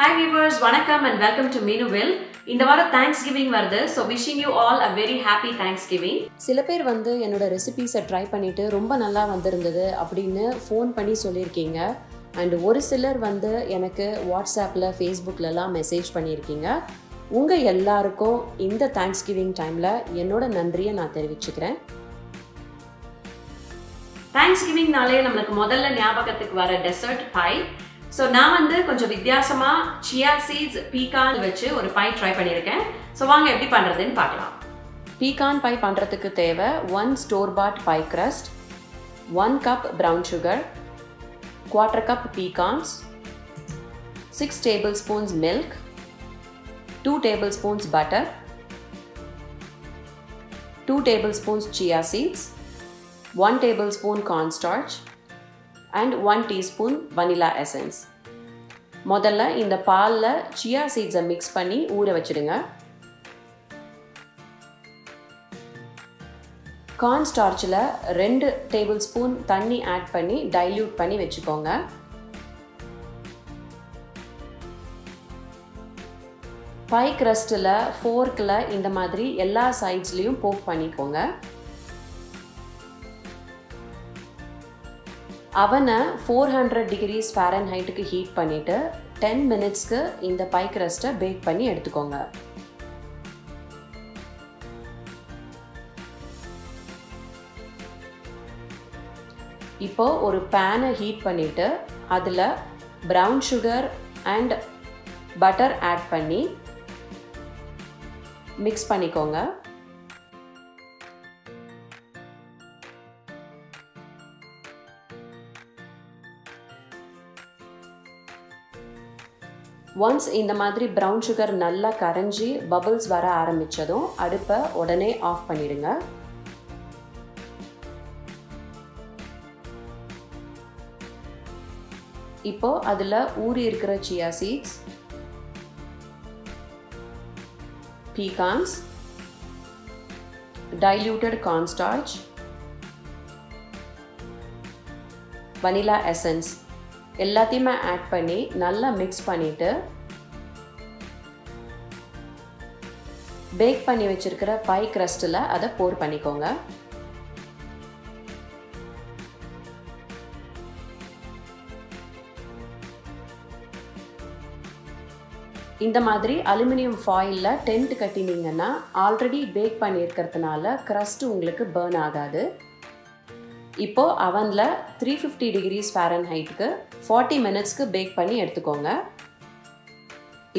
Hi viewers, vanakkam and welcome to Meenuville. இந்த வாரம் Thanksgiving வருது. So wishing you all a very happy Thanksgiving. சில பேர் வந்து என்னோட ரெசிபீஸை ட்ரை பண்ணிட்டு ரொம்ப நல்லா வந்திருந்தது அப்படின்னு ஃபோன் பண்ணி சொல்லியிருக்கீங்க. அண்ட் ஒரு சிலர் வந்து எனக்கு வாட்ஸ்அப்பில் ஃபேஸ்புக்கிலலாம் மெசேஜ் பண்ணியிருக்கீங்க. உங்கள் எல்லாருக்கும் இந்த Thanksgiving டைமில் என்னோட நன்றியை நான் தெரிவிச்சுக்கிறேன். Thanksgiving நாளே நம்மளுக்கு முதல்ல ஞாபகத்துக்கு வர டெசர்ட் பை. ஸோ நான் வந்து கொஞ்சம் வித்தியாசமாக சியா சீட்ஸ் பீகான் வச்சு ஒரு பை ட்ரை பண்ணியிருக்கேன். ஸோ வாங்க எப்படி பண்ணுறதுன்னு பார்க்கலாம். பீகான் பை பண்ணுறதுக்கு தேவை 1 store bought pie crust, 1 cup brown sugar, 1/4 cup pecans, 6 tablespoons milk, 2 tablespoons butter, 2 tablespoons chia seeds, 1 tablespoon cornstarch and 1 teaspoon vanilla essence. முதல்ல இந்த பாலில் chia seeds மிக்ஸ் பண்ணி ஊற வச்சிடுங்க. கார்ன்ஸ்டார்ச்சில் 2 tablespoon தண்ணி ஆட் பண்ணி டைல்யூட் பண்ணி வச்சுக்கோங்க. பை crustல ஃபோர்க்கில் இந்த மாதிரி எல்லா சைட்ஸ்லேயும் போக் பண்ணிக்கோங்க. அவனை 400 degrees Fahrenheitக்கு ஹீட் பண்ணிவிட்டு 10 minutesக்கு இந்த பை crustை பேக் பண்ணி எடுத்துக்கோங்க. இப்போ ஒரு பேனை ஹீட் பண்ணிவிட்டு அதில் brown sugar and butter add பண்ணி மிக்ஸ் பண்ணிக்கோங்க. ஒன்ஸ் இந்த மாதிரி ப்ரௌன் சுகர் நல்லா கரைஞ்சி பபிள்ஸ் வர ஆரம்பித்ததும் அடுப்பை உடனே ஆஃப் பண்ணிடுங்க. இப்போ அதில் ஊறி இருக்கிற chia seeds, pecans, diluted cornstarch, vanilla essence எல்லாத்தையுமே ஆட் பண்ணி நல்லா மிக்ஸ் பண்ணிவிட்டு பேக் பண்ணி வச்சிருக்கிற பை crustல அதை போர் பண்ணிக்கோங்க. இந்த மாதிரி அலுமினியம் ஃபாயிலில் டென்ட் கட்டினீங்கன்னா ஆல்ரெடி பேக் பண்ணியிருக்கிறதுனால crust உங்களுக்கு பர்ன் ஆகாது. இப்போது அவனில் 350 degrees Fahrenheitக்கு 40 minutesக்கு பேக் பண்ணி எடுத்துக்கோங்க.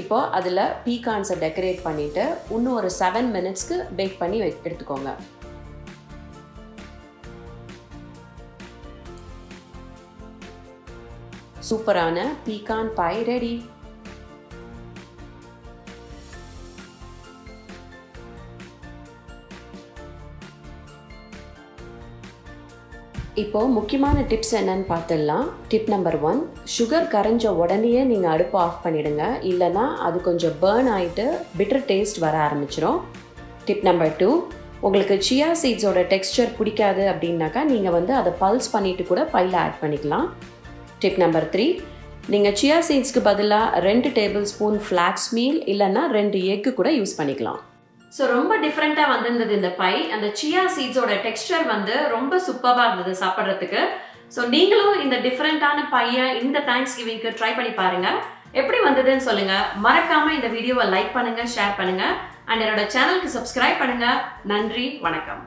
இப்போது அதில் பீகான்ஸை டெக்கரேட் பண்ணிவிட்டு இன்னும் ஒரு 7 minutesக்கு பேக் பண்ணி எடுத்துக்கோங்க. சூப்பரான பீகான் பை ரெடி. இப்போது முக்கியமான டிப்ஸ் என்னன்னு பார்த்துடலாம். டிப் நம்பர் 1, சுகர் கரைஞ்ச உடனேயே நீங்கள் அடுப்பை ஆஃப் பண்ணிவிடுங்க, இல்லைனா அது கொஞ்சம் பர்ன் ஆகிட்டு பிட்டர் டேஸ்ட் வர ஆரம்பிச்சிடும். டிப் நம்பர் 2, உங்களுக்கு chia சீட்ஸோட டெக்ஸ்சர் பிடிக்காது அப்படின்னாக்கா நீங்கள் வந்து அதை பல்ஸ் பண்ணிவிட்டு கூட பையில் ஆட் பண்ணிக்கலாம். டிப் நம்பர் 3, நீங்கள் chia சீட்ஸ்க்கு பதிலாக 2 tablespoon ஃப்ளாக்ஸ் மீல் இல்லைன்னா 2 எக்கு கூட யூஸ் பண்ணிக்கலாம். ஸோ ரொம்ப டிஃப்ரெண்ட்டாக வந்திருந்தது இந்த பை. அந்த சியா சீட்ஸோட டெக்ஸ்டர் வந்து ரொம்ப சூப்பராக இருந்தது சாப்பிட்றதுக்கு. ஸோ நீங்களும் இந்த டிஃப்ரெண்ட்டான பையை இந்த Thanksgivingக்கு ட்ரை பண்ணி பாருங்கள். எப்படி வந்ததுன்னு சொல்லுங்கள். மறக்காமல் இந்த வீடியோவை லைக் பண்ணுங்கள், ஷேர் பண்ணுங்கள் அண்ட் என்னோட சேனலுக்கு சப்ஸ்கிரைப் பண்ணுங்கள். நன்றி, வணக்கம்.